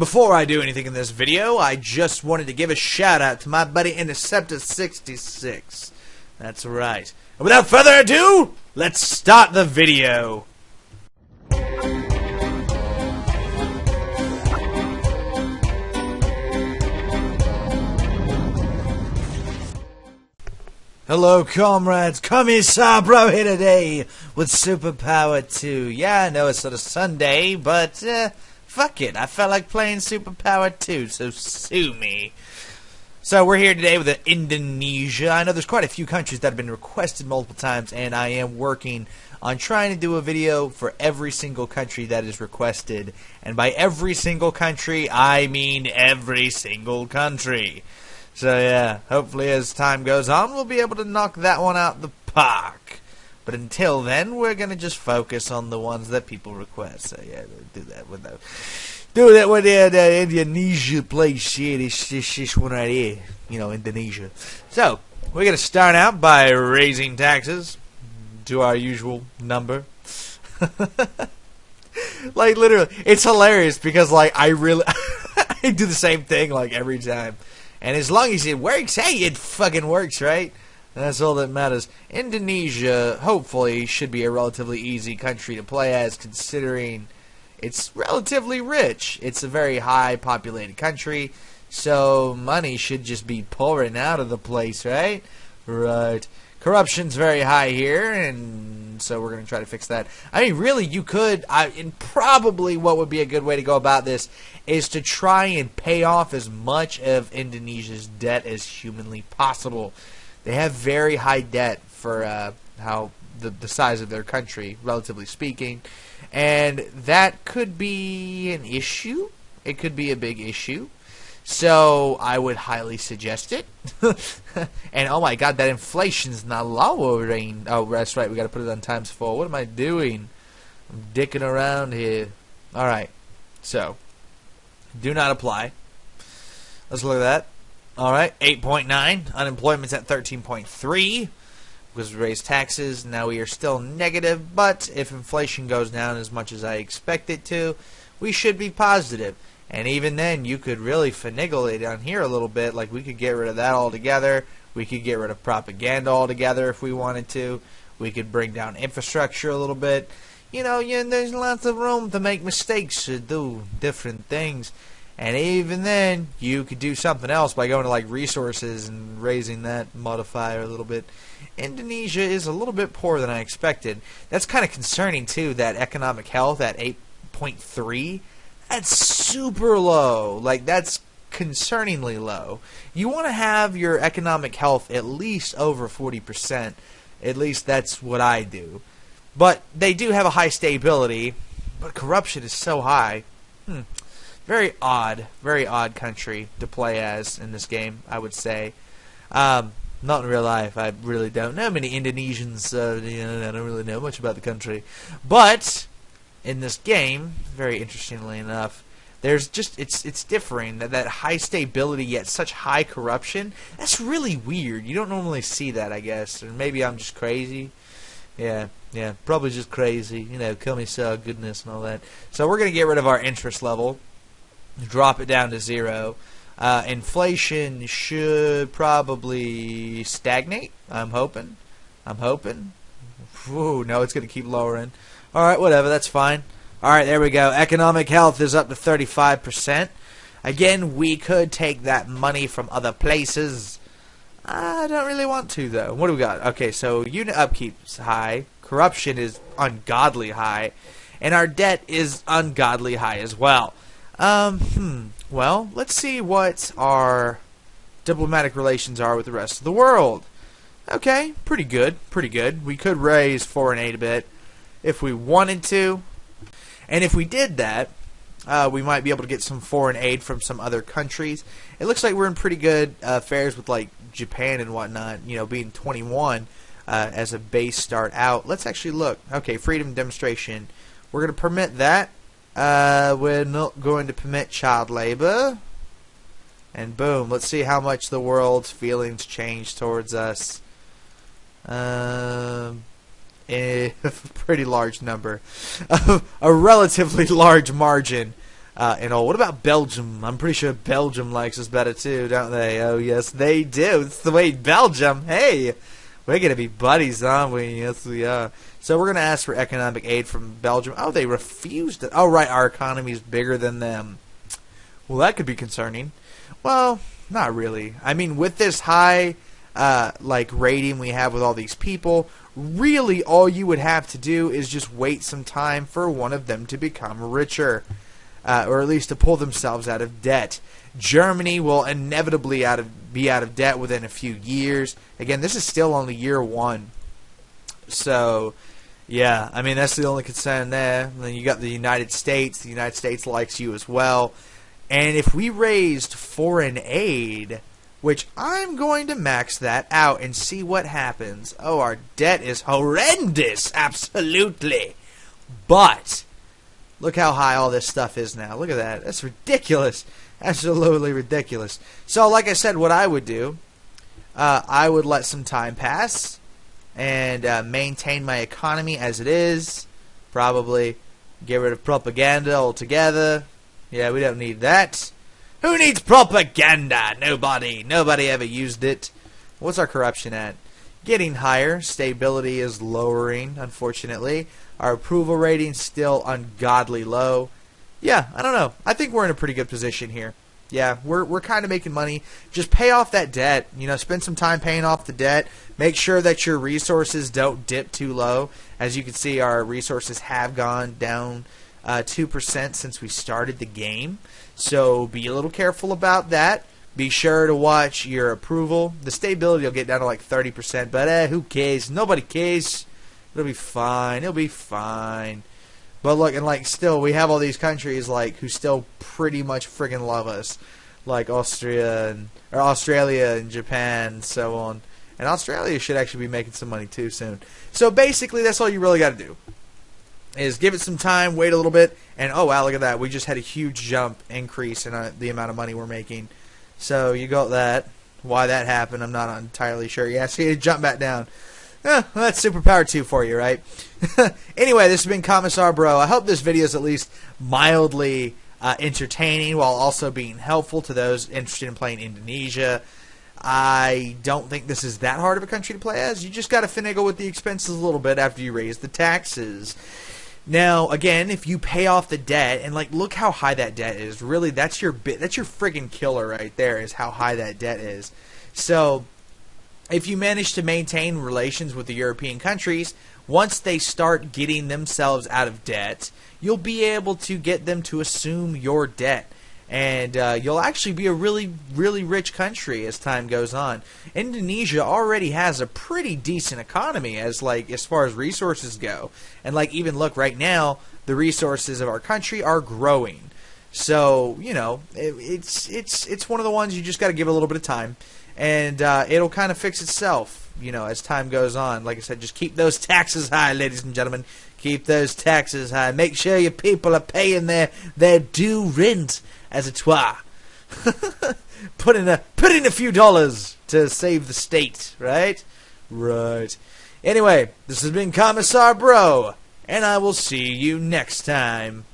Before I do anything in this video, I just wanted to give a shout out to my buddy Interceptor66. That's right. And without further ado, let's start the video. Hello, comrades. Commissar bro here today with Superpower 2. Yeah, I know it's sort of Sunday, but fuck it. I felt like playing Superpower 2, so sue me. So we're here today with Indonesia. I know there's quite a few countries that have been requested multiple times, and I am working on trying to do a video for every single country that is requested. And by every single country, I mean every single country. So yeah, hopefully as time goes on, we'll be able to knock that one out the park. But until then, we're gonna just focus on the ones that people request. So yeah, do that with the Indonesia place here. This one right here, you know, Indonesia. So we're gonna start out by raising taxes to our usual number. Like literally, it's hilarious because like I really I do the same thing like every time. And as long as it works, hey, it fucking works, right? That's all that matters. Indonesia, hopefully, should be a relatively easy country to play as, considering it's relatively rich. It's a very high populated country, so money should just be pouring out of the place, right? Right. Corruption's very high here, and so we're going to try to fix that. I mean, really, you could, and probably what would be a good way to go about this is to try and pay off as much of Indonesia's debt as humanly possible. They have very high debt for how the size of their country, relatively speaking, and that could be an issue. It could be a big issue. So I would highly suggest it. And oh my god, that inflation's not lowering. Oh, that's right, we gotta put it on ×4. What am I doing? I'm dicking around here. Alright, so do not apply. Let's look at that. Alright, 8.9. Unemployment's at 13.3. Because we raised taxes, now we are still negative, but if inflation goes down as much as I expect it to, we should be positive. And even then, you could really finagle it on here a little bit. Like, we could get rid of that altogether. We could get rid of propaganda altogether if we wanted to. We could bring down infrastructure a little bit. You know, there's lots of room to make mistakes, to do different things. And even then, you could do something else by going to, like, resources and raising that modifier a little bit. Indonesia is a little bit poorer than I expected. That's kind of concerning, too, that economic health at 8.3. That's super low. Like, that's concerningly low. You want to have your economic health at least over 40%. At least that's what I do. But they do have a high stability, but corruption is so high. Very odd country to play as in this game, I would say. Not in real life. I really don't know many Indonesians. I don't really know much about the country. But in this game, very interestingly enough, there's just it's differing. That high stability yet such high corruption. That's really weird. You don't normally see that, I guess. Or maybe I'm just crazy. Yeah, probably just crazy. You know, Commissar goodness and all that. So we're gonna get rid of our interest level, drop it down to 0. Inflation should probably stagnate. I'm hoping. Whew, no, it's gonna keep lowering. Alright, whatever, that's fine. Alright, there we go. Economic health is up to 35%. Again, we could take that money from other places. I don't really want to, though. What do we got? Okay, so unit upkeep's high. Corruption is ungodly high. And our debt is ungodly high as well. Well, let's see what our diplomatic relations are with the rest of the world. Okay, pretty good. We could raise foreign aid a bit if we wanted to, and if we did that, we might be able to get some foreign aid from some other countries. It looks like we're in pretty good affairs with like Japan and whatnot, you know, being 21 as a base start out. Let's actually look. Okay, freedom demonstration. We're going to permit that. We're not going to permit child labor. And boom, let's see how much the world's feelings change towards us. A pretty large number. A relatively large margin and all. What about Belgium? I'm pretty sure Belgium likes us better too, don't they? Oh yes, they do. It's the way Belgium. Hey, we're gonna be buddies, aren't we? Yes, we are. So we're gonna ask for economic aid from Belgium. Oh, they refused it. Oh, right, our economy is bigger than them. Well, that could be concerning. Well, not really. I mean, with this high rating we have with all these people, really all you would have to do is just wait some time for one of them to become richer, or at least to pull themselves out of debt. Germany will inevitably be out of debt within a few years. Again, this is still only year one. So, yeah, I mean, that's the only concern there. And then you got the United States. The United States likes you as well. And if we raised foreign aid, which I'm going to max that out and see what happens. Oh, our debt is horrendous. Absolutely. But look how high all this stuff is now. Look at that. That's ridiculous. Absolutely ridiculous. So, like I said, what I would do, I would let some time pass and maintain my economy as it is. Probably get rid of propaganda altogether. Yeah, we don't need that. Who needs propaganda? Nobody. Nobody ever used it. What's our corruption at? Getting higher. Stability is lowering, unfortunately. Our approval rating's still ungodly low. Yeah, I don't know. I think we're in a pretty good position here. Yeah, we're kind of making money. Just pay off that debt. You know, spend some time paying off the debt. Make sure that your resources don't dip too low. As you can see, our resources have gone down 2% since we started the game. So be a little careful about that. Be sure to watch your approval. The stability will get down to like 30%, but who cares? Nobody cares. It'll be fine. It'll be fine. But look, and like still, we have all these countries like who still pretty much friggin' love us, like Australia and Japan and so on. And Australia should actually be making some money too soon. So basically, that's all you really got to do. Is give it some time, wait a little bit, and oh wow, look at that. We just had a huge increase in the amount of money we're making. So you got that. Why that happened, I'm not entirely sure. Yeah, see it jump back down. Well, that's Superpower 2 for you, right? Anyway, this has been Commissar Bro. I hope this video is at least mildly entertaining while also being helpful to those interested in playing Indonesia. I don't think this is that hard of a country to play as. You just got to finagle with the expenses a little bit after you raise the taxes. Now, again, if you pay off the debt, and like, look how high that debt is. Really, that's your friggin' killer right there. Is how high that debt is. So, if you manage to maintain relations with the European countries, once they start getting themselves out of debt, you'll be able to get them to assume your debt. And you'll actually be a really, really rich country as time goes on. Indonesia already has a pretty decent economy as far as resources go. And like even look right now, the resources of our country are growing. So, you know, it's one of the ones you just got to give it a little bit of time. And it'll kind of fix itself, you know, as time goes on. Like I said, just keep those taxes high, ladies and gentlemen. Keep those taxes high. Make sure your people are paying their due rent, as it were. put in a few dollars to save the state, right? Right. Anyway, this has been Commissar Bro, and I will see you next time.